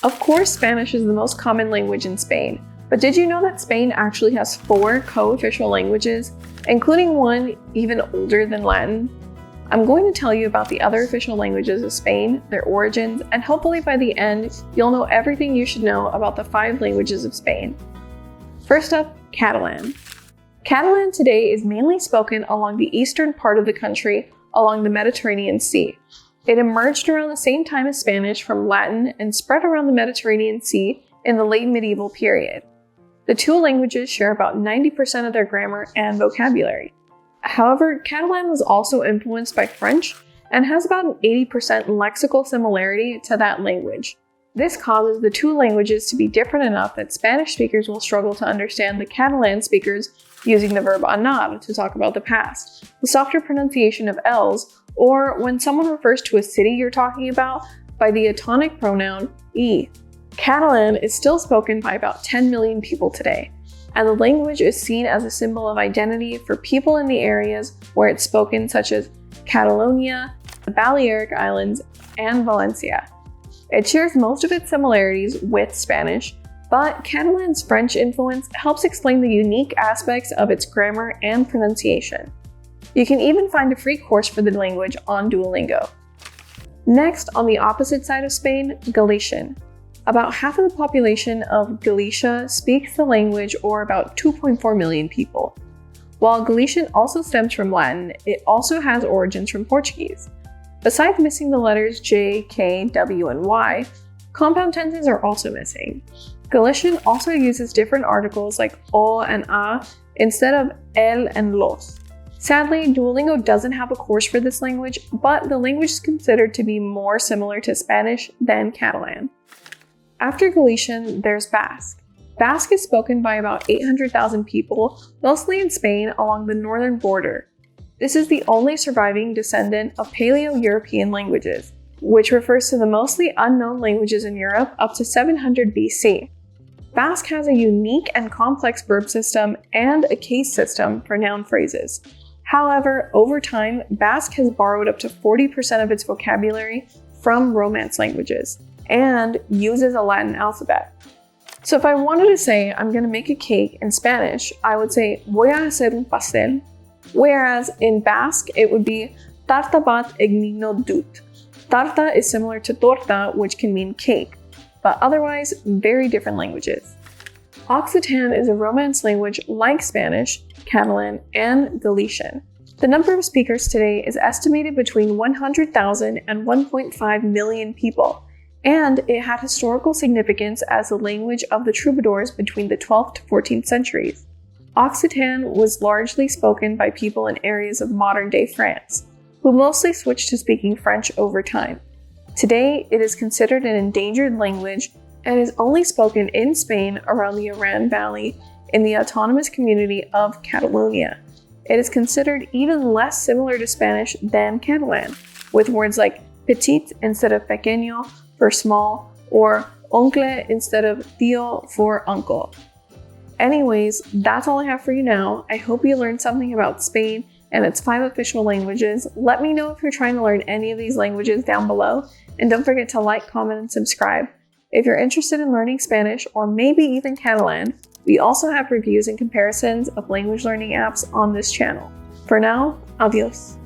Of course, Spanish is the most common language in Spain, but did you know that Spain actually has 4 co-official languages, including one even older than Latin? I'm going to tell you about the other official languages of Spain, their origins, and hopefully by the end, you'll know everything you should know about the 5 languages of Spain. First up, Catalan. Catalan today is mainly spoken along the eastern part of the country, along the Mediterranean Sea. It emerged around the same time as Spanish from Latin and spread around the Mediterranean Sea in the late medieval period. The 2 languages share about 90% of their grammar and vocabulary. However, Catalan was also influenced by French and has about an 80% lexical similarity to that language. This causes the 2 languages to be different enough that Spanish speakers will struggle to understand the Catalan speakers using the verb anar to talk about the past, the softer pronunciation of L's, or when someone refers to a city you're talking about by the atonic pronoun I. Catalan is still spoken by about 10 million people today, and the language is seen as a symbol of identity for people in the areas where it's spoken, such as Catalonia, the Balearic Islands, and Valencia. It shares most of its similarities with Spanish, but Catalan's French influence helps explain the unique aspects of its grammar and pronunciation. You can even find a free course for the language on Duolingo. Next, on the opposite side of Spain, Galician. About half of the population of Galicia speaks the language, or about 2.4 million people. While Galician also stems from Latin, it also has origins from Portuguese. Besides missing the letters J, K, W, and Y, compound tenses are also missing. Galician also uses different articles like o and a instead of el and los. Sadly, Duolingo doesn't have a course for this language, but the language is considered to be more similar to Spanish than Catalan. After Galician, there's Basque. Basque is spoken by about 800,000 people, mostly in Spain along the northern border. This is the only surviving descendant of Paleo-European languages, which refers to the mostly unknown languages in Europe up to 700 BC. Basque has a unique and complex verb system and a case system for noun phrases. However, over time, Basque has borrowed up to 40% of its vocabulary from Romance languages and uses a Latin alphabet. So if I wanted to say I'm going to make a cake in Spanish, I would say voy a hacer un pastel, whereas in Basque it would be tarta bat egnino dut. Tarta is similar to torta, which can mean cake, but otherwise very different languages. Occitan is a Romance language like Spanish, Catalan, and Galician. The number of speakers today is estimated between 100,000 and 1.5 million people, and it had historical significance as the language of the troubadours between the 12th to 14th centuries. Occitan was largely spoken by people in areas of modern-day France, who mostly switched to speaking French over time. Today, it is considered an endangered language and is only spoken in Spain around the Aran Valley in the autonomous community of Catalonia. It is considered even less similar to Spanish than Catalan, with words like petit instead of pequeño for small, or oncle instead of tío for uncle. Anyways, that's all I have for you now. I hope you learned something about Spain and its 5 official languages. Let me know if you're trying to learn any of these languages down below, and don't forget to like, comment, and subscribe. If you're interested in learning Spanish, or maybe even Catalan, we also have reviews and comparisons of language learning apps on this channel. For now, adios.